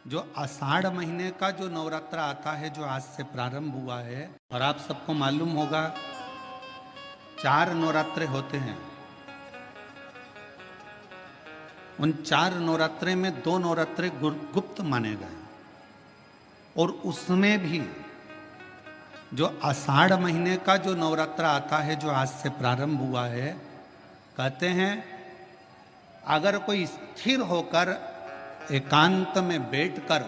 जो आषाढ़ महीने का जो नवरात्र आता है, जो आज से प्रारंभ हुआ है, और आप सबको मालूम होगा 4 नवरात्रे होते हैं। उन 4 नवरात्रे में 2 नवरात्रे गुप्त माने गए, और उसमें भी जो आषाढ़ महीने का जो नवरात्र आता है, जो आज से प्रारंभ हुआ है, कहते हैं अगर कोई स्थिर होकर एकांत में बैठकर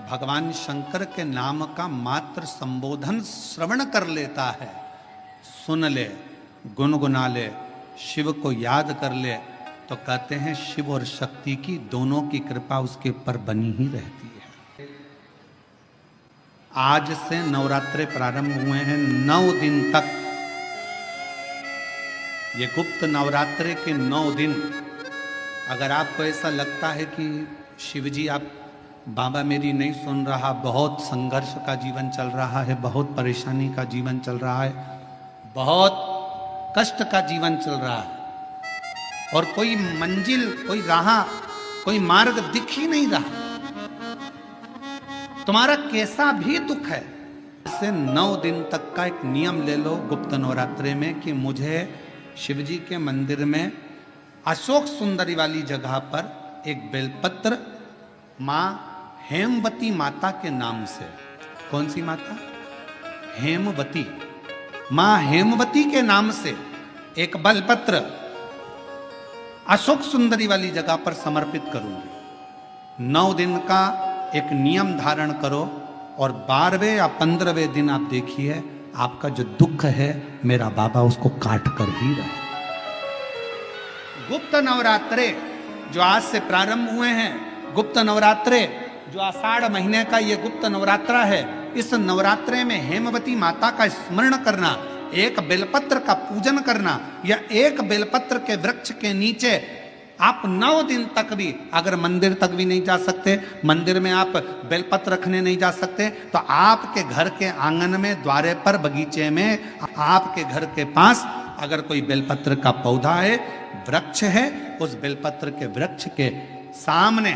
भगवान शंकर के नाम का मात्र संबोधन श्रवण कर लेता है, सुन ले, गुनगुना ले, शिव को याद कर ले, तो कहते हैं शिव और शक्ति की दोनों की कृपा उसके ऊपर बनी ही रहती है। आज से नवरात्रे प्रारंभ हुए हैं, 9 दिन तक। ये गुप्त नवरात्रे के 9 दिन, अगर आपको ऐसा लगता है कि शिवजी आप बाबा मेरी नहीं सुन रहा, बहुत संघर्ष का जीवन चल रहा है, बहुत परेशानी का जीवन चल रहा है, बहुत कष्ट का जीवन चल रहा है, और कोई मंजिल, कोई राह, कोई मार्ग दिख ही नहीं रहा, तुम्हारा कैसा भी दुख है, इससे 9 दिन तक का एक नियम ले लो गुप्त नवरात्रे में कि मुझे शिवजी के मंदिर में अशोक सुंदरी वाली जगह पर एक बेलपत्र माँ हेमवती माता के नाम से, कौन सी माता? हेमवती, माँ हेमवती के नाम से एक बेलपत्र अशोक सुंदरी वाली जगह पर समर्पित करूंगी। 9 दिन का एक नियम धारण करो, और 12वें या 15वें दिन आप देखिए आपका जो दुख है मेरा बाबा उसको काट कर ही रहे। गुप्त नवरात्रे जो आज से प्रारंभ हुए हैं, गुप्त नवरात्रे जो आषाढ़ महीने का ये गुप्त नवरात्रा है, इस नवरात्रे में हेमवती माता का स्मरण करना, एक बेलपत्र का पूजन करना, या एक बेलपत्र के वृक्ष के नीचे आप 9 दिन तक भी, अगर मंदिर तक भी नहीं जा सकते, मंदिर में आप बेलपत्र रखने नहीं जा सकते, तो आपके घर के आंगन में, द्वारे पर, बगीचे में, आपके घर के पास अगर कोई बेलपत्र का पौधा है, वृक्ष है, उस बेलपत्र के वृक्ष के सामने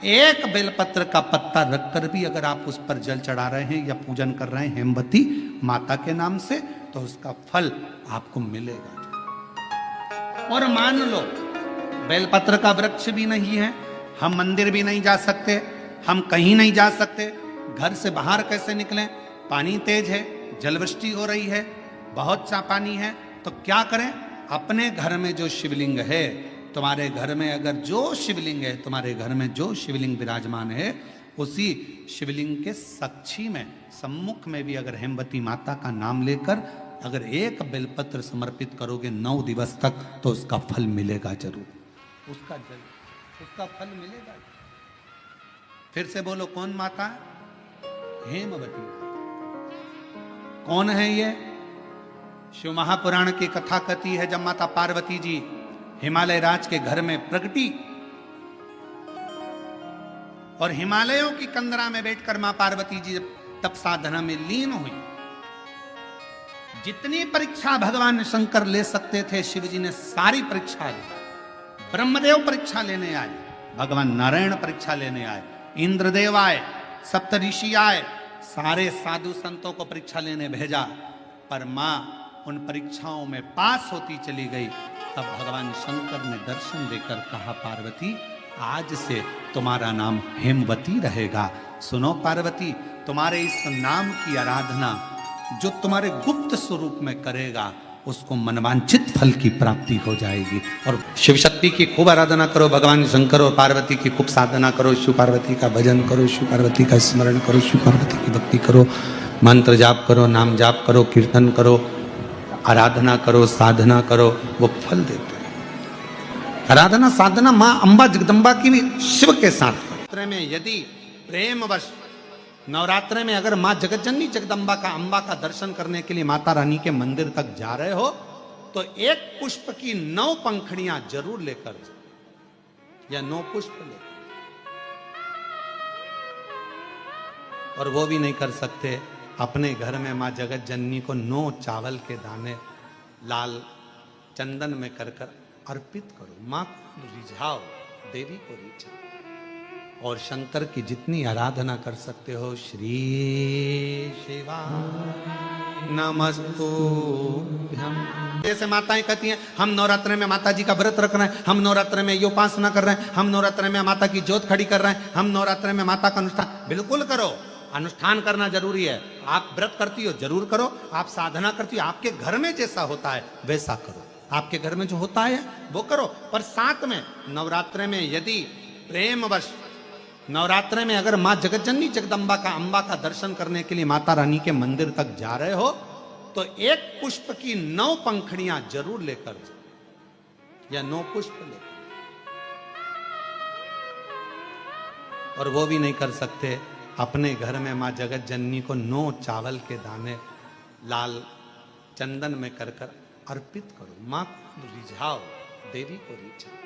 एक बेलपत्र का पत्ता रखकर भी अगर आप उस पर जल चढ़ा रहे हैं या पूजन कर रहे हैं हेमवती माता के नाम से, तो उसका फल आपको मिलेगा। और मान लो बेलपत्र का वृक्ष भी नहीं है, हम मंदिर भी नहीं जा सकते, हम कहीं नहीं जा सकते, घर से बाहर कैसे निकलें, पानी तेज है, जलवृष्टि हो रही है, बहुत सा पानी है, तो क्या करें? अपने घर में जो शिवलिंग है, तुम्हारे घर में अगर जो शिवलिंग है, तुम्हारे घर में जो शिवलिंग विराजमान है, उसी शिवलिंग के साक्षी में, सम्मुख में भी अगर हेमवती माता का नाम लेकर अगर एक बेलपत्र समर्पित करोगे 9 दिवस तक, तो उसका फल मिलेगा जरूर, उसका फल मिलेगा। फिर से बोलो, कौन माता? हेमवती। कौन है ये? शिव महापुराण की कथा कहती है, जब माता पार्वती जी हिमालय राज के घर में प्रगटी और हिमालयों की कंदरा में बैठकर मां पार्वती जी तप साधना में लीन हुई, जितनी परीक्षा भगवान शंकर ले सकते थे, शिवजी ने सारी परीक्षा ली। ब्रह्मदेव परीक्षा लेने आए, भगवान नारायण परीक्षा लेने आए, इंद्रदेव आए, सप्तऋषि आए, सारे साधु संतों को परीक्षा लेने भेजा, पर मां उन परीक्षाओं में पास होती चली गई। तब भगवान शंकर ने दर्शन देकर कहा, पार्वती आज से तुम्हारा नाम हेमवती रहेगा। सुनो पार्वती, तुम्हारे इस नाम की आराधना जो तुम्हारे गुप्त स्वरूप में करेगा, उसको मनवांछित फल की प्राप्ति हो जाएगी। और शिव शक्ति की खूब आराधना करो, भगवान शंकर और पार्वती की खूब साधना करो, शिव पार्वती का भजन करो, शिव पार्वती का स्मरण करो, शिव पार्वती की भक्ति करो, मंत्र जाप करो, नाम जाप करो, कीर्तन करो, आराधना करो, साधना करो, वो फल देते हैं। आराधना साधना माँ अम्बा जगदम्बा की भी शिव के साथ। नवरात्रे में यदि प्रेमवश, नवरात्रे में अगर माँ जगतजननी जगदम्बा का, अम्बा का दर्शन करने के लिए माता रानी के मंदिर तक जा रहे हो, तो एक पुष्प की 9 पंखुड़ियां जरूर लेकर जाओ, या 9 पुष्प लेकर। और वो भी नहीं कर सकते, अपने घर में माँ जगत जननी को 9 चावल के दाने लाल चंदन में कर कर अर्पित करो। माँ को रिझाओ, देवी को रिझाओ। और शंकर की जितनी आराधना कर सकते हो, श्री शिवाय नमस्तुभ्यं। जैसे माताएं कहती हैं हम नवरात्र में माता जी का व्रत रख रहे हैं, हम नवरात्र में ये उपासना कर रहे हैं, हम नवरात्र में माता की ज्योत खड़ी कर रहे हैं, हम नवरात्र में माता का अनुष्ठान। बिल्कुल करो, अनुष्ठान करना जरूरी है। आप व्रत करती हो जरूर करो, आप साधना करती हो, आपके घर में जैसा होता है वैसा करो, आपके घर में जो होता है वो करो। पर साथ में नवरात्र में यदि प्रेमवश नवरात्र में अगर माँ जगतजननी जगदम्बा का अम्बा का दर्शन करने के लिए माता रानी के मंदिर तक जा रहे हो तो एक पुष्प की 9 पंखड़ियां जरूर लेकर जाओ, या 9 पुष्प लेकर। और वो भी नहीं कर सकते, अपने घर में माँ जगत जननी को 9 चावल के दाने लाल चंदन में कर कर अर्पित करो। माँ को रिझाओ, देवी को रिझाओ,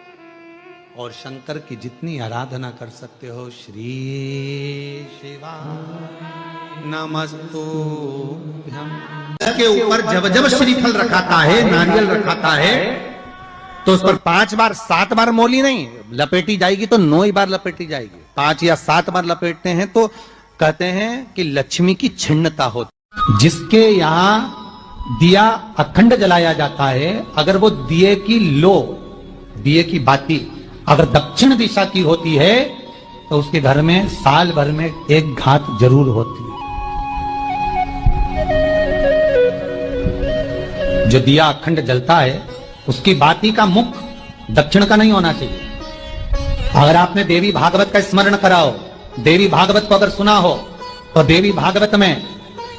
और शंकर की जितनी आराधना कर सकते हो, श्री शिवाय नमस्तुभ्यं। के ऊपर जब जब श्रीफल रखाता है, नारियल रखाता है, तो उस पर 5 बार 7 बार मोली नहीं लपेटी जाएगी, तो 9 ही बार लपेटी जाएगी। 5 या 7 बार लपेटते हैं तो कहते हैं कि लक्ष्मी की छिन्नता होती। जिसके यहाँ दिया अखंड जलाया जाता है, अगर वो दिए की दिए की बाती अगर दक्षिण दिशा की होती है तो उसके घर में साल भर में एक घात जरूर होती है। जो दिया अखंड जलता है उसकी बाती का मुख दक्षिण का नहीं होना चाहिए। अगर आपने देवी भागवत का स्मरण करा हो, देवी भागवत को अगर सुना हो, तो देवी भागवत में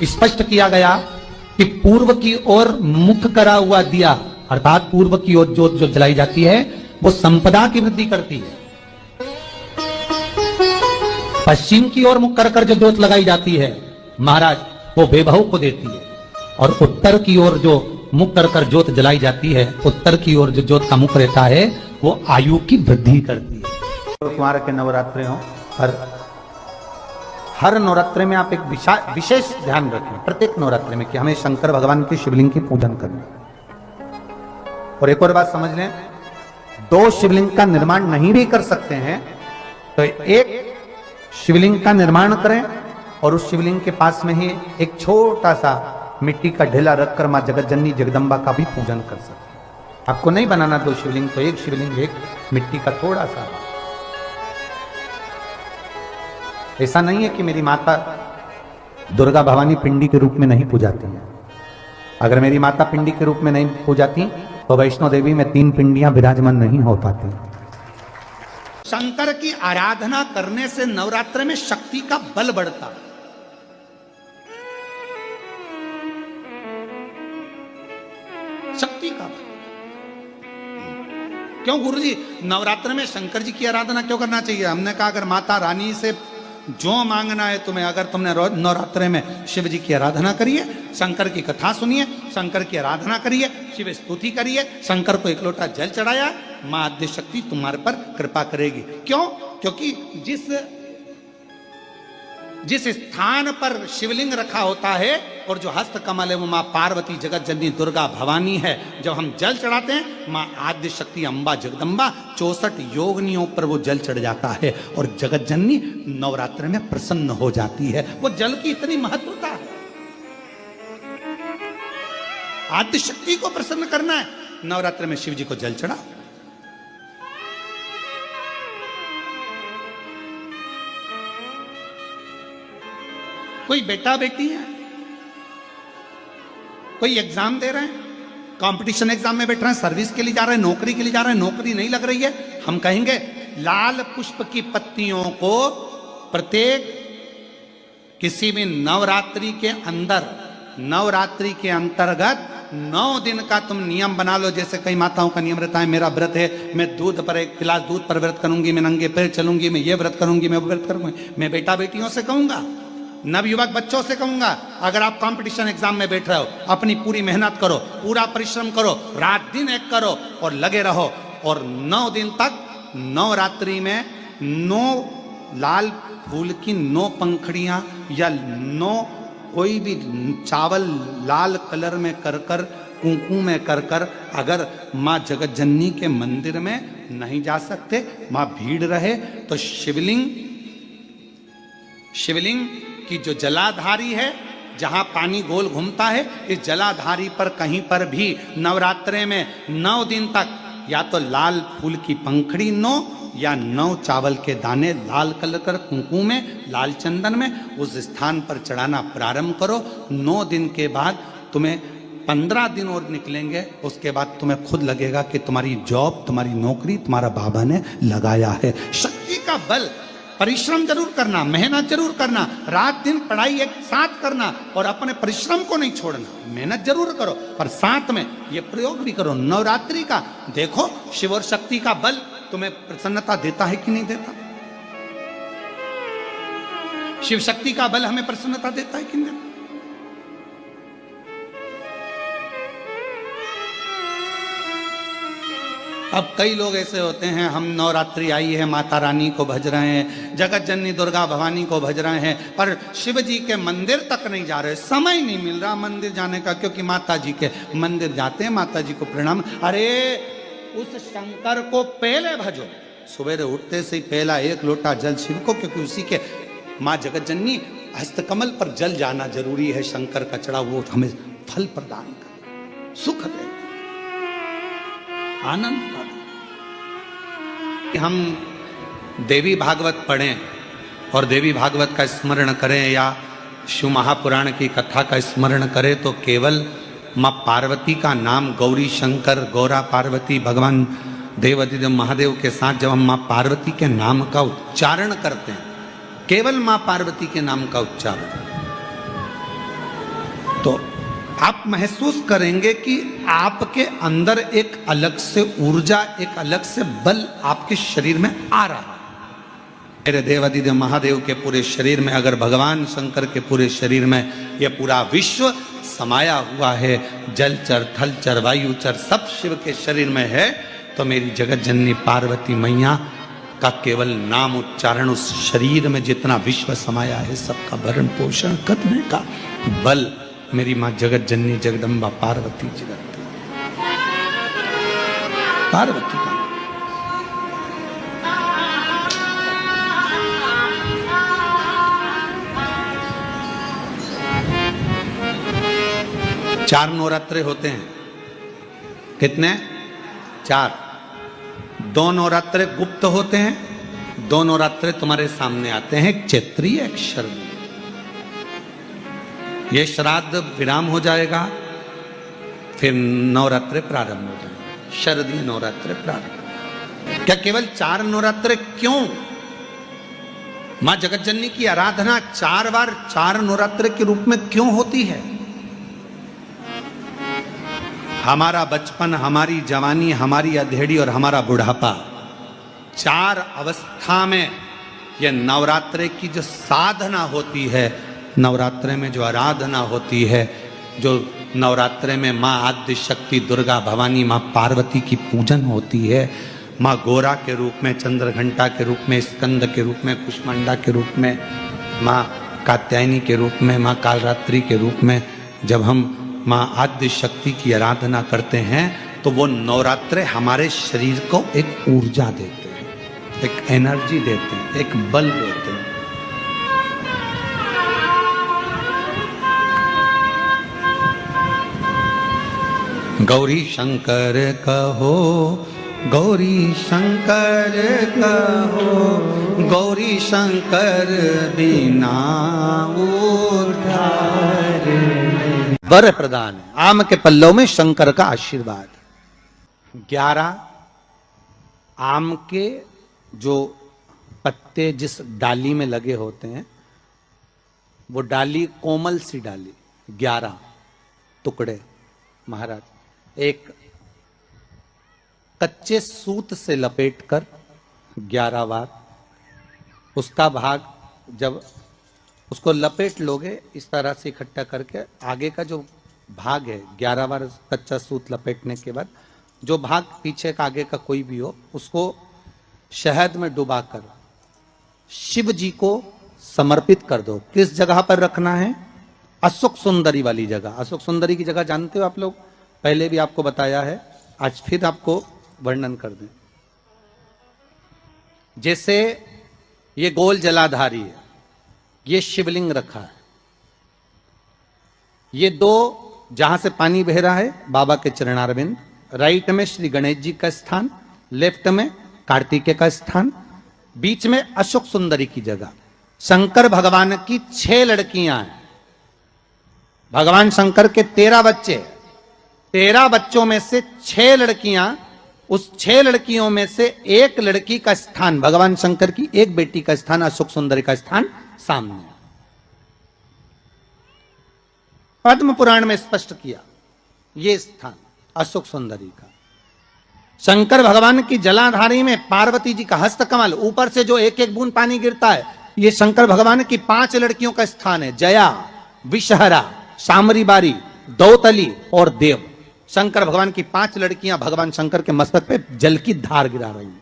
स्पष्ट किया गया कि पूर्व की ओर मुख करा हुआ दिया, अर्थात पूर्व की ओर ज्योत जो जलाई जाती है वो संपदा की वृद्धि करती है। पश्चिम की ओर मुख कर जो ज्योत लगाई जाती है महाराज, वो बेबहू को देती है। और उत्तर की ओर जो मुख कर ज्योत जलाई जाती है, उत्तर की ओर जो ज्योत का मुख रहता है वो आयु की वृद्धि करती है। कुमार के नवरात्रे हो, हर नवरात्रे में आप एक विशेष ध्यान रखें, प्रत्येक नवरात्रे में, कि हमें शंकर भगवान के शिवलिंग की पूजन करना। और एक और बात समझ लें, 2 शिवलिंग का निर्माण नहीं भी कर सकते हैं तो एक शिवलिंग का निर्माण करें और उस शिवलिंग के पास में ही एक छोटा सा मिट्टी का ढेला रखकर मां जगतजननी जगदम्बा का भी पूजन कर सकते हैं। आपको नहीं बनाना 2 शिवलिंग, तो एक शिवलिंग, एक मिट्टी का थोड़ा सा। ऐसा नहीं है कि मेरी माता दुर्गा भवानी पिंडी के रूप में नहीं पूजाती है। अगर मेरी माता पिंडी के रूप में नहीं पूजाती तो वैष्णो देवी में 3 पिंडियां विराजमान नहीं हो पाती। शंकर की आराधना करने से नवरात्र में शक्ति का बल बढ़ता। शक्ति का बल क्यों गुरुजी, नवरात्र में शंकर जी की आराधना क्यों करना चाहिए? हमने कहा अगर माता रानी से जो मांगना है तुम्हें, अगर तुमने नवरात्रे में शिव जी की आराधना करिए, शंकर की कथा सुनिए, शंकर की आराधना करिए, शिव स्तुति करिए, शंकर को 1 लोटा जल चढ़ाया, मां आद्य शक्ति तुम्हारे पर कृपा करेगी। क्यों? क्योंकि जिस स्थान पर शिवलिंग रखा होता है और जो हस्त कमल है वो मां पार्वती जगत जननी दुर्गा भवानी है। जब हम जल चढ़ाते हैं मां आद्य शक्ति अम्बा जगदम्बा 64 योगिनियों पर वो जल चढ़ जाता है और जगत जननी नवरात्र में प्रसन्न हो जाती है। वो जल की इतनी महत्वता है। आद्य शक्ति को प्रसन्न करना है, नवरात्र में शिव जी को जल चढ़ा। कोई बेटा बेटी है, कोई एग्जाम दे रहे हैं, कंपटीशन एग्जाम में बैठ रहे हैं, सर्विस के लिए जा रहे हैं, नौकरी के लिए जा रहे हैं, नौकरी नहीं लग रही है, हम कहेंगे लाल पुष्प की पत्तियों को प्रत्येक किसी भी नवरात्रि के अंदर, नवरात्रि के अंतर्गत 9 दिन का तुम नियम बना लो। जैसे कई माताओं का नियम रहता है, मेरा व्रत है, मैं दूध पर 1 गिलास दूध पर व्रत करूंगी, मैं नंगे पैर चलूंगी, मैं ये व्रत करूंगी, मैं वो व्रत करूंगी। मैं बेटा बेटियों से कहूंगा, नवयुवक बच्चों से कहूंगा, अगर आप कंपटीशन एग्जाम में बैठ रहे हो, अपनी पूरी मेहनत करो, पूरा परिश्रम करो, रात दिन एक करो और लगे रहो। और 9 दिन तक नवरात्रि में 9 लाल फूल की 9 पंखड़ियां या 9 कोई भी चावल लाल कलर में कर कर, कुंकू में कर कर, अगर माँ जगत जननी के मंदिर में नहीं जा सकते, माँ भीड़ रहे, तो शिवलिंग शिवलिंग की जो जलाधारी है, जहां पानी गोल घूमता है, इस जलाधारी पर कहीं पर भी नवरात्रे में 9 दिन तक या तो लाल फूल की पंखड़ी 9 या 9 चावल के दाने लाल कलर कर कुंकुम में, लाल चंदन में उस स्थान पर चढ़ाना प्रारंभ करो। 9 दिन के बाद तुम्हें 15 दिन और निकलेंगे, उसके बाद तुम्हें खुद लगेगा कि तुम्हारी जॉब, तुम्हारी नौकरी तुम्हारा बाबा ने लगाया है। शक्ति का बल, परिश्रम जरूर करना, मेहनत जरूर करना, रात दिन पढ़ाई एक साथ करना और अपने परिश्रम को नहीं छोड़ना। मेहनत जरूर करो पर साथ में ये प्रयोग भी करो नवरात्रि का। देखो शिव और शक्ति का बल तुम्हें प्रसन्नता देता है कि नहीं देता। शिव शक्ति का बल हमें प्रसन्नता देता है कि नहीं देता। अब कई लोग ऐसे होते हैं, हम नवरात्रि आई है, माता रानी को भज रहे हैं, जगत जननी दुर्गा भवानी को भज रहे हैं, पर शिव जी के मंदिर तक नहीं जा रहे, समय नहीं मिल रहा मंदिर जाने का, क्योंकि माता जी के मंदिर जाते हैं, माता जी को प्रणाम। अरे उस शंकर को पहले भजो, सुबह उठते से ही पहला 1 लोटा जल शिव को, क्योंकि उसी के माँ जगत जननी हस्तकमल पर जल जाना जरूरी है। शंकर का चढ़ा वो हमें फल प्रदान करे, सुख दे, आनंद का दे। हम देवी भागवत पढ़ें और देवी भागवत का स्मरण करें या शिव महापुराण की कथा का स्मरण करें तो केवल माँ पार्वती का नाम, गौरी शंकर, गौरा पार्वती, भगवान देवादिदेव महादेव के साथ जब हम माँ पार्वती के नाम का उच्चारण करते हैं, केवल माँ पार्वती के नाम का उच्चारण, तो आप महसूस करेंगे कि आपके अंदर एक अलग से ऊर्जा, एक अलग से बल आपके शरीर में आ रहा है। मेरे देवादिदेव महादेव के पूरे शरीर में, अगर भगवान शंकर के पूरे शरीर में यह पूरा विश्व समाया हुआ है, जलचर, थलचर, वायुचर सब शिव के शरीर में है, तो मेरी जगत जननी पार्वती मैया का केवल नाम उच्चारण, उस शरीर में जितना विश्व समाया है सबका भरण पोषण करने का बल मेरी माँ जगत जननी जगदम्बा पार्वती जी रखती। पार्वती का 4 नवरात्रे होते हैं। कितने? 4। 2 नवरात्रे गुप्त होते हैं, 2 नवरात्रे तुम्हारे सामने आते हैं, एक चैत्रीय, एक शरद। ये श्राद्ध विराम हो जाएगा, फिर नवरात्रे प्रारंभ हो जाएंगे, शरदीय नवरात्रे प्रारंभ। क्या केवल 4 नवरात्रे क्यों? मां जगत जननी की आराधना 4 बार 4 नवरात्रे के रूप में क्यों होती है? हमारा बचपन, हमारी जवानी, हमारी अधेड़ी और हमारा बुढ़ापा, 4 अवस्था में यह नवरात्रे की जो साधना होती है, नवरात्रे में जो आराधना होती है, जो नवरात्रे में माँ आद्य शक्ति दुर्गा भवानी माँ पार्वती की पूजन होती है, माँ गोरा के रूप में, चंद्रघंटा के रूप में, स्कंद के रूप में, कुष्मांडा के रूप में, माँ कात्यायनी के रूप में, माँ कालरात्रि के रूप में, जब हम माँ आद्य शक्ति की आराधना करते हैं तो वो नवरात्रे हमारे शरीर को एक ऊर्जा देते हैं, एक एनर्जी देते हैं, एक बल देते हैं। गौरी शंकर कहो, गौरी शंकर कहो, गौरी शंकर बिना उद्धार। वर प्रदान है, आम के पल्लव में शंकर का आशीर्वाद। 11 आम के जो पत्ते जिस डाली में लगे होते हैं, वो डाली कोमल सी डाली, 11 टुकड़े महाराज एक कच्चे सूत से लपेटकर 11 बार उसका भाग, जब उसको लपेट लोगे इस तरह से इकट्ठा करके, आगे का जो भाग है 11 बार कच्चा सूत लपेटने के बाद जो भाग पीछे का आगे का कोई भी हो, उसको शहद में डुबाकर शिव जी को समर्पित कर दो। किस जगह पर रखना है? अशोक सुंदरी वाली जगह। अशोक सुंदरी की जगह जानते हो आप लोग, पहले भी आपको बताया है, आज फिर आपको वर्णन कर दें। जैसे ये गोल जलाधारी है, ये शिवलिंग रखा है। ये दो जहां से पानी बह रहा है बाबा के चरणारविंद, राइट में श्री गणेश जी का स्थान, लेफ्ट में कार्तिकेय का स्थान, बीच में अशोक सुंदरी की जगह। शंकर भगवान की 6 लड़कियां हैं। भगवान शंकर के 13 बच्चे, 13 बच्चों में से 6 लड़कियां, उस 6 लड़कियों में से एक लड़की का स्थान, भगवान शंकर की एक बेटी का स्थान, अशोक सुंदरी का स्थान सामने। पद्म पुराण में स्पष्ट किया ये स्थान अशोक सुंदरी का। शंकर भगवान की जलाधारी में पार्वती जी का हस्तकमल, ऊपर से जो एक एक बूंद पानी गिरता है, ये शंकर भगवान की 5 लड़कियों का स्थान है। जया, विषहरा, शामरी बारी, दौतली और देव। शंकर भगवान की 5 लड़कियां भगवान शंकर के मस्तक पे जल की धार गिरा रही हैं।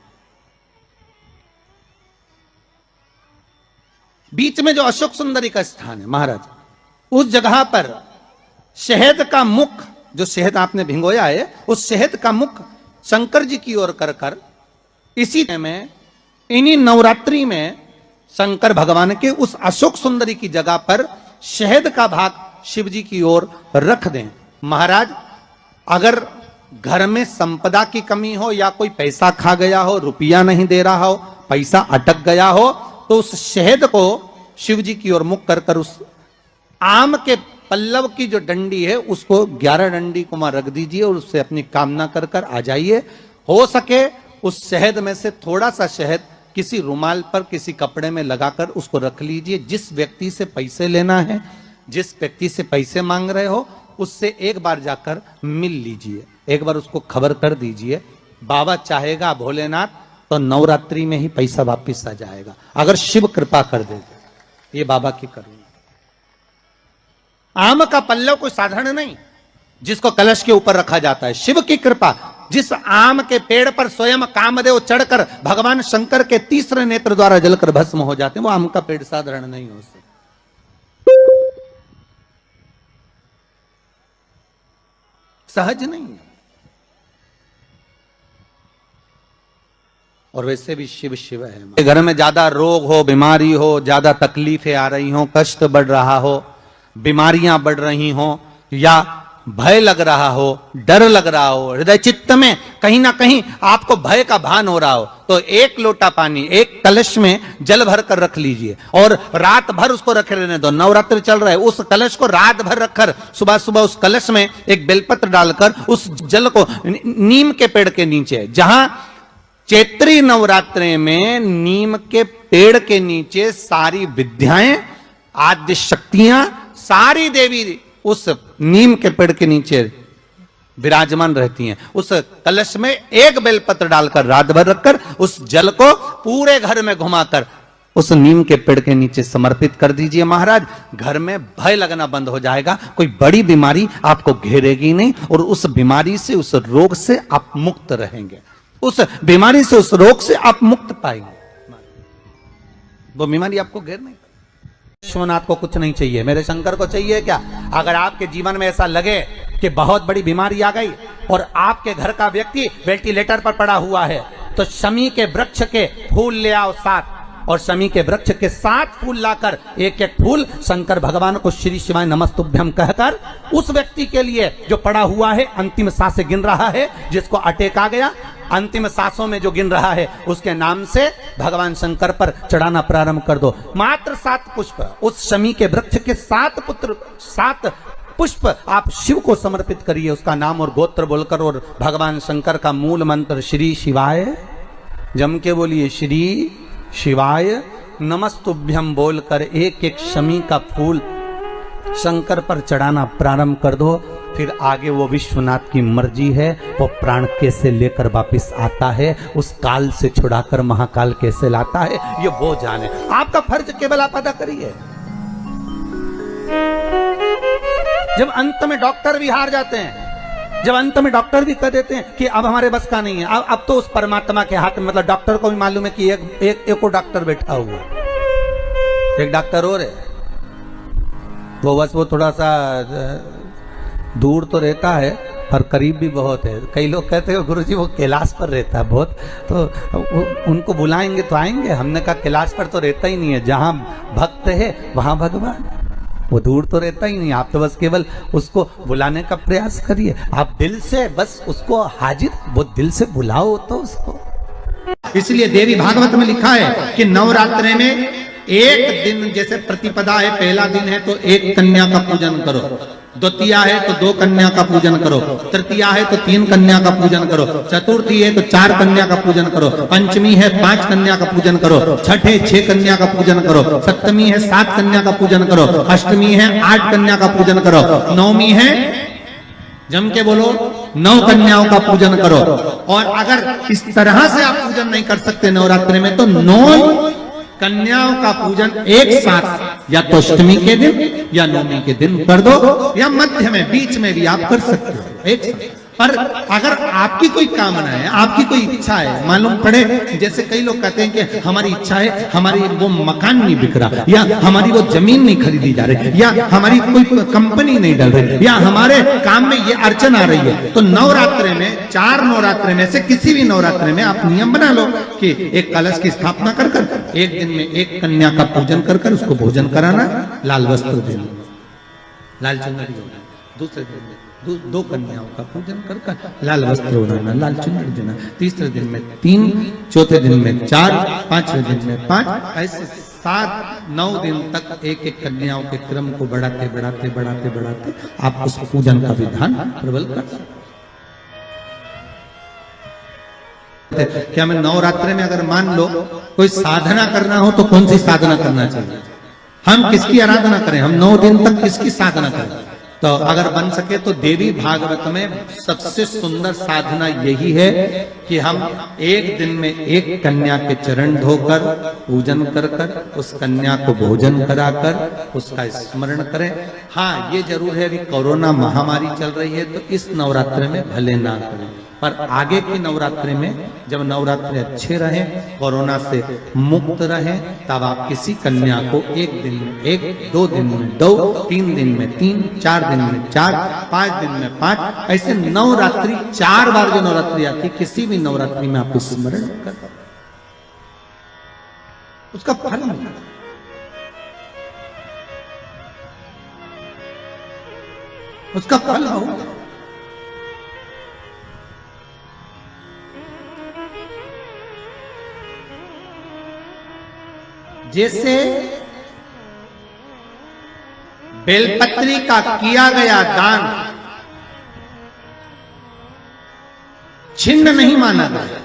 बीच में जो अशोक सुंदरी का स्थान है महाराज, उस जगह पर शहद का मुख, जो शहद आपने भिंगोया है, उस शहद का मुख शंकर जी की ओर कर कर इसी में इन्हीं नवरात्रि में शंकर भगवान के उस अशोक सुंदरी की जगह पर शहद का भाग शिव जी की ओर रख दें। महाराज अगर घर में संपदा की कमी हो या कोई पैसा खा गया हो, रुपया नहीं दे रहा हो, पैसा अटक गया हो, तो उस शहद को शिव जी की ओर मुख कर कर उस आम के पल्लव की जो डंडी है उसको 11 डंडी को वहां रख दीजिए और उससे अपनी कामना कर कर आ जाइए। हो सके उस शहद में से थोड़ा सा शहद किसी रुमाल पर, किसी कपड़े में लगाकर उसको रख लीजिए। जिस व्यक्ति से पैसे लेना है, जिस व्यक्ति से पैसे मांग रहे हो, उससे एक बार जाकर मिल लीजिए, एक बार उसको खबर कर दीजिए। बाबा चाहेगा भोलेनाथ तो नवरात्रि में ही पैसा वापिस आ जाएगा, अगर शिव कृपा कर दे। ये बाबा की करुणा। आम का पल्लव कोई साधारण नहीं जिसको कलश के ऊपर रखा जाता है, शिव की कृपा। जिस आम के पेड़ पर स्वयं कामदेव चढ़कर भगवान शंकर के तीसरे नेत्र द्वारा जलकर भस्म हो जाते हैं, वो आम का पेड़ साधारण नहीं हो सकता। सहज नहीं है। और वैसे भी शिव शिव है। घर में ज्यादा रोग हो, बीमारी हो, ज्यादा तकलीफें आ रही हो, कष्ट बढ़ रहा हो, बीमारियां बढ़ रही हो, या भय लग रहा हो, डर लग रहा हो, हृदय चित्त में कहीं ना कहीं आपको भय का भान हो रहा हो, तो एक लोटा पानी एक कलश में जल भर कर रख लीजिए और रात भर उसको रखे रहने दो। नवरात्र चल रहा है, उस कलश को रात भर रखकर सुबह सुबह उस कलश में एक बेलपत्र डालकर उस जल को नीम के पेड़ के नीचे, जहां चैत्री नवरात्रि में नीम के पेड़ के नीचे सारी विद्याएं, आद्य शक्तियां, सारी देवी उस नीम के पेड़ के नीचे विराजमान रहती हैं। उस कलश में एक बेलपत्र डालकर रात भर रखकर उस जल को पूरे घर में घुमाकर उस नीम के पेड़ के नीचे समर्पित कर दीजिए। महाराज घर में भय लगना बंद हो जाएगा, कोई बड़ी बीमारी आपको घेरेगी नहीं और उस बीमारी से, उस रोग से आप मुक्त रहेंगे। उस बीमारी से, उस रोग से आप मुक्त पाएंगे। वो बीमारी आपको घेर नहीं। विश्वनाथ को कुछ नहीं चाहिए, मेरे शंकर को चाहिए क्या? अगर आपके जीवन में ऐसा लगे कि बहुत बड़ी बीमारी आ गई और आपके घर का व्यक्ति वेंटिलेटर पर पड़ा हुआ है, तो शमी के वृक्ष के फूल ले आओ 7, और शमी के वृक्ष के 7 फूल लाकर एक एक फूल शंकर भगवान को श्री शिवाय नमस्तुभ्यम कहकर उस व्यक्ति के लिए जो पड़ा हुआ है, अंतिम सांसें गिन रहा है, जिसको अटैक आ गया, अंतिम सांसों में जो गिन रहा है, उसके नाम से भगवान शंकर पर चढ़ाना प्रारंभ कर दो। मात्र 7 पुष्प, उस शमी के वृक्ष के 7 पुष्प आप शिव को समर्पित करिए, उसका नाम और गोत्र बोलकर, और भगवान शंकर का मूल मंत्र श्री शिवाय, जम के बोलिए श्री शिवाय नमस्तुभ्यम बोलकर एक एक शमी का फूल शंकर पर चढ़ाना प्रारंभ कर दो। फिर आगे वो विश्वनाथ की मर्जी है, वो प्राण कैसे लेकर वापिस आता है, उस काल से छुड़ाकर महाकाल कैसे लाता है, ये वो जाने। आपका फर्ज केवल आप अदा करिए। जब अंत में डॉक्टर भी हार जाते हैं, जब अंत में डॉक्टर भी कह देते हैं कि अब हमारे बस का नहीं है, अब तो उस परमात्मा के हाथ में, मतलब डॉक्टर को भी मालूम है कि एक और डॉक्टर बैठा हुआ, एक डॉक्टर और है, वो बस वो थोड़ा सा दूर तो रहता है, और करीब भी बहुत है। कई लोग कहते हैं गुरुजी वो कैलाश पर रहता है बहुत, तो उनको बुलाएंगे तो आएंगे। हमने कहा कैलाश पर तो रहता ही नहीं है, जहाँ भक्त है वहाँ भगवान है, वो दूर तो रहता ही नहीं। आप तो बस केवल उसको बुलाने का प्रयास करिए, आप दिल से बस उसको हाजिर, वो दिल से बुलाओ तो उसको। इसलिए देवी भागवत में लिखा है कि नवरात्रि में एक दिन, जैसे प्रतिपदा है, पहला दिन है तो एक कन्या का पूजन करो, द्वितीया है तो 2 कन्या का पूजन करो, तृतीया है तो 3 कन्या का पूजन करो, चतुर्थी है तो 4 कन्या का पूजन करो, पंचमी है 5 कन्या का पूजन करो, छठ है 6 कन्या का पूजन करो, सप्तमी है 7 कन्या का पूजन करो, अष्टमी है 8 कन्या का पूजन करो, नवमी है, जम के बोलो, 9 कन्याओं का पूजन करो। और अगर इस तरह से आप पूजन नहीं कर सकते नवरात्रि में, तो 9 कन्याओं का पूजन एक साथ, या तो अष्टमी के दिन या नवमी के दिन कर दो, या मध्य में, बीच में भी आप कर सकते हो एक साथ। पर अगर आपकी कोई कामना है, आपकी कोई इच्छा है, मालूम पड़े, जैसे कई लोग कहते हैं कि हमारी इच्छा है, हमारी वो मकान नहीं बिक रहा, या हमारी वो जमीन नहीं खरीदी जा रही, या हमारी कोई कंपनी नहीं डल रही, या हमारे काम में ये अड़चन आ रही है, तो नवरात्रि में, 4 नवरात्रि में से किसी भी नवरात्रि में आप नियम बना लो कि एक कलश की स्थापना कर कर एक दिन में एक कन्या का पूजन कर कर उसको भोजन कराना, लाल वस्त्र देना, लाल चुनरी देना, दूसरे दिन में 2 कन्याओं का पूजन कर कर लाल वस्त्र ओढ़ाना, लाल चुनरी देना, तीसरे दिन में 3, चौथे दिन में 4, पांचवें दिन में 5, ऐसे 7-9 दिन तक एक एक कन्याओं के क्रम को बढ़ाते बढ़ाते बढ़ाते बढ़ाते आप उस पूजन का विधान प्रबल कर सकते। क्या मैं नवरात्रि में अगर मान लो कोई साधना करना हो तो कौन सी साधना करना चाहिए? हम किसकी आराधना करें? हम 9 दिन तक किसकी साधना करें? तो अगर बन सके तो देवी भागवत में सबसे सुंदर साधना यही है कि हम एक दिन में एक कन्या के चरण धोकर पूजन कर कर उस कन्या को भोजन कराकर उसका स्मरण करें। हाँ, ये जरूर है, अभी कोरोना महामारी चल रही है तो इस नवरात्रि में भले ना करें, पर आगे की नवरात्रि में जब नवरात्रि अच्छे रहे, कोरोना से मुक्त रहे, तब आप किसी कन्या को एक दिन में 1, 2 दिन में 2, 3 दिन में 3, 4 दिन में 4, 5 दिन में 5, ऐसे नवरात्रि 4 बार जो नवरात्रि आती, किसी भी नवरात्रि में आप स्मरण कर उसका फल मिलेगा। उसका फल होगा। जैसे बेलपत्री का किया गया दान छिन्न नहीं माना गया।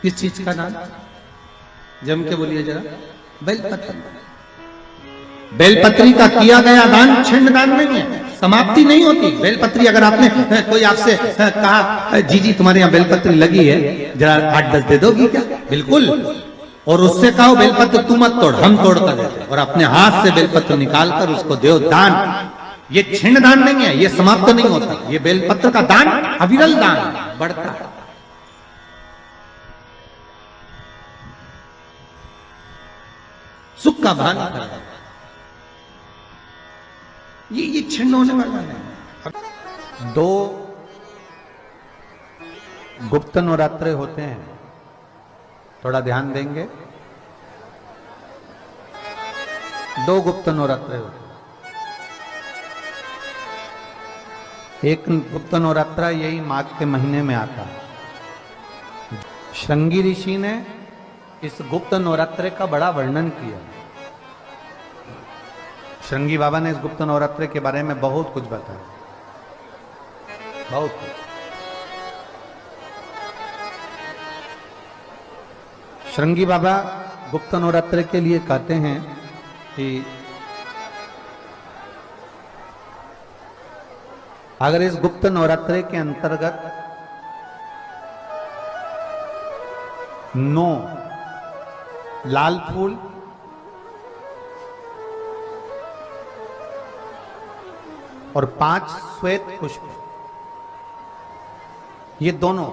किस चीज का दान? जम के बोलिए जरा। बेलपत्री। बेलपत्री का किया गया दान छिन्न दान नहीं है, समाप्ति नहीं होती। बेलपत्री अगर आपने कोई आपसे कहा जी जी तुम्हारे यहाँ बेलपत्री लगी है, जरा 8-10 दे दोगी क्या? बिल्कुल। और उससे कहो बेलपत्र तू मत तोड़, हम तोड़ कर देते, और अपने हाथ से बेलपत्र निकालकर उसको दो दान। ये छिन्न दान नहीं है, ये समाप्त नहीं होता। ये बेलपत्र का दान अविरल दान बढ़ता है। सुख का भान करा, ये छिन्न होने वाला है। 2 गुप्त नवरात्रे होते हैं, थोड़ा ध्यान देंगे। 2 गुप्त नवरात्रे होते हैं। एक गुप्त नवरात्रा यही माघ के महीने में आता है। श्रृंगी ऋषि ने इस गुप्त नवरात्रे का बड़ा वर्णन किया। श्रृंगी बाबा ने इस गुप्त नवरात्रे के बारे में बहुत कुछ बताया, बहुत कुछ। श्रृंगी बाबा गुप्त नवरात्रि के लिए कहते हैं कि अगर इस गुप्त नवरात्रि के अंतर्गत 9 लाल फूल और 5 श्वेत पुष्प, ये दोनों,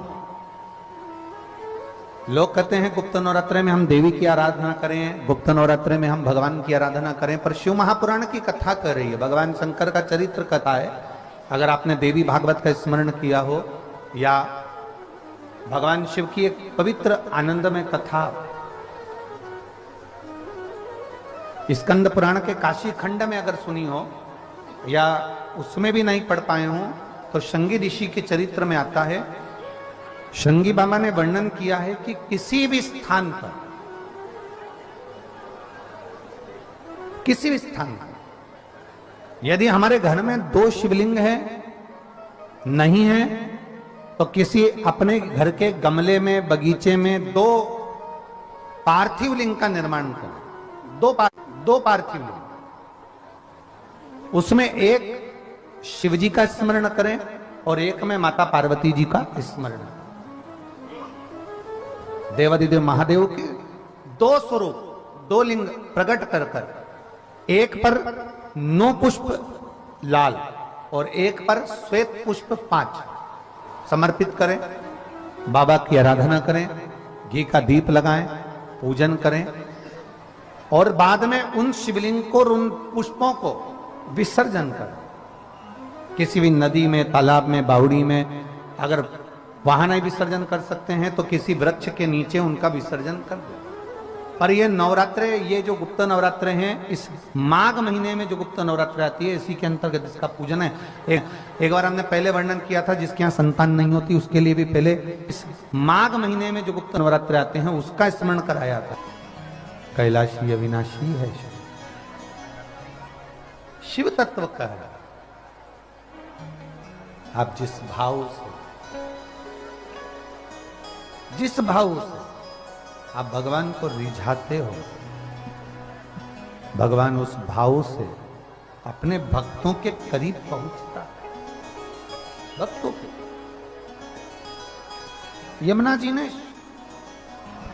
लोग कहते हैं गुप्त नवरात्रि में हम देवी की आराधना करें, गुप्त नवरात्रि में हम भगवान की आराधना करें, पर शिव महापुराण की कथा कर रही है, भगवान शंकर का चरित्र कथा है। अगर आपने देवी भागवत का स्मरण किया हो या भगवान शिव की एक पवित्र आनंदमय कथा स्कंद पुराण के काशी खंड में अगर सुनी हो या उसमें भी नहीं पढ़ पाए हो तो शंगी ऋषि के चरित्र में आता है, शंगी बाबा ने वर्णन किया है कि किसी भी स्थान पर, किसी भी स्थान पर यदि हमारे घर में 2 शिवलिंग है नहीं है तो किसी अपने घर के गमले में बगीचे में 2 पार्थिव लिंग का निर्माण करें। 2 पार्थिव लिंग, उसमें एक शिव जी का स्मरण करें और एक में माता पार्वती जी का स्मरण। देवादिदेव महादेव के 2 स्वरूप 2 लिंग प्रकट कर कर एक पर 9 पुष्प लाल और एक पर श्वेत पुष्प 5 समर्पित करें, बाबा की आराधना करें, घी का दीप लगाएं, पूजन करें और बाद में उन शिवलिंग को उन पुष्पों को विसर्जन करें। किसी भी नदी में, तालाब में, बावड़ी में, अगर वहां नहीं विसर्जन कर सकते हैं तो किसी वृक्ष के नीचे उनका विसर्जन कर दो। पर ये नवरात्रे, ये जो गुप्त नवरात्रे हैं, इस माघ महीने में जो गुप्त नवरात्रे आती है इसी के अंतर्गत इसका पूजन है। एक बार हमने पहले वर्णन किया था, जिसके यहाँ संतान नहीं होती उसके लिए भी पहले इस माघ महीने में जो गुप्त नवरात्रे आते हैं उसका स्मरण कराया था। कैलाशी अविनाशी है शिव तत्व का है। आप जिस भाव से आप भगवान को रिझाते हो, भगवान उस भाव से अपने भक्तों के करीब पहुंचता है। भक्तों के यमुना जी ने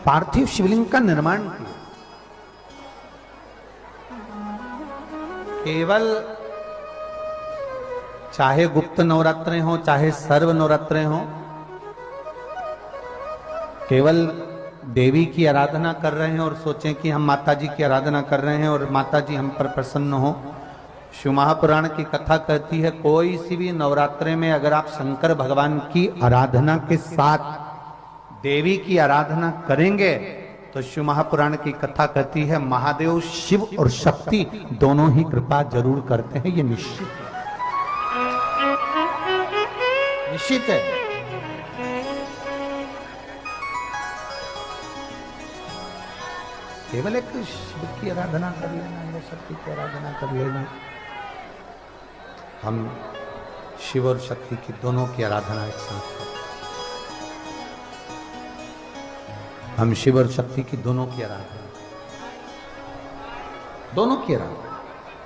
पार्थिव शिवलिंग का निर्माण किया। केवल चाहे गुप्त नवरात्रे हो चाहे सर्व नवरात्रे हो, केवल देवी की आराधना कर रहे हैं और सोचें कि हम माता जी की आराधना कर रहे हैं और माता जी हम पर प्रसन्न हो। शिव महापुराण की कथा कहती है, कोई सी भी नवरात्रे में अगर आप शंकर भगवान की आराधना के साथ देवी की आराधना करेंगे तो शिव महापुराण की कथा कहती है महादेव शिव और शक्ति दोनों ही कृपा जरूर करते हैं। ये निश्चित है, निश्चित है। केवल एक शिव की आराधना कर लेना या शक्ति की आराधना कर लेना, हम शिव और शक्ति की दोनों की आराधना एक साथ करें। हम शिव और शक्ति की दोनों की आराधना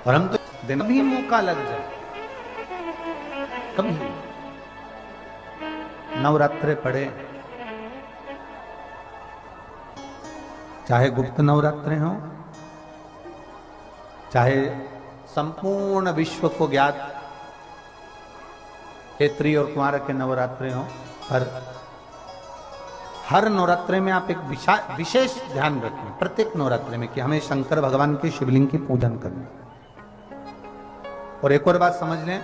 और हम तो दिन भी मौका लग जाए, कभी नवरात्रे पड़े, चाहे गुप्त नवरात्रे हो चाहे संपूर्ण विश्व को ज्ञात चैत्री और कुमार के नवरात्रे हो, हर नवरात्रे में आप एक विशेष ध्यान रखें प्रत्येक नवरात्रे में कि हमें शंकर भगवान के शिवलिंग की पूजन करनी। और एक और बात समझ लें,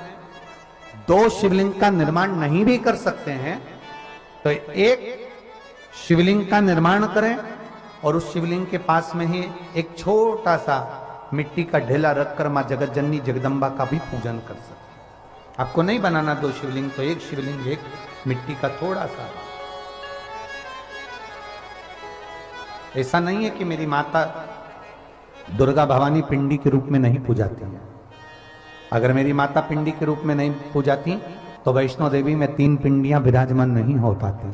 2 शिवलिंग का निर्माण नहीं भी कर सकते हैं तो एक शिवलिंग का निर्माण करें और उस शिवलिंग के पास में ही एक छोटा सा मिट्टी का ढेला रखकर मां जगत जननी जगदम्बा का भी पूजन कर सकते। आपको नहीं बनाना 2 शिवलिंग, तो एक शिवलिंग एक मिट्टी का थोड़ा सा। ऐसा नहीं है कि मेरी माता दुर्गा भवानी पिंडी के रूप में नहीं पूजाती है। अगर मेरी माता पिंडी के रूप में नहीं पूजाती तो वैष्णो देवी में 3 पिंडियां विराजमान नहीं हो पाती।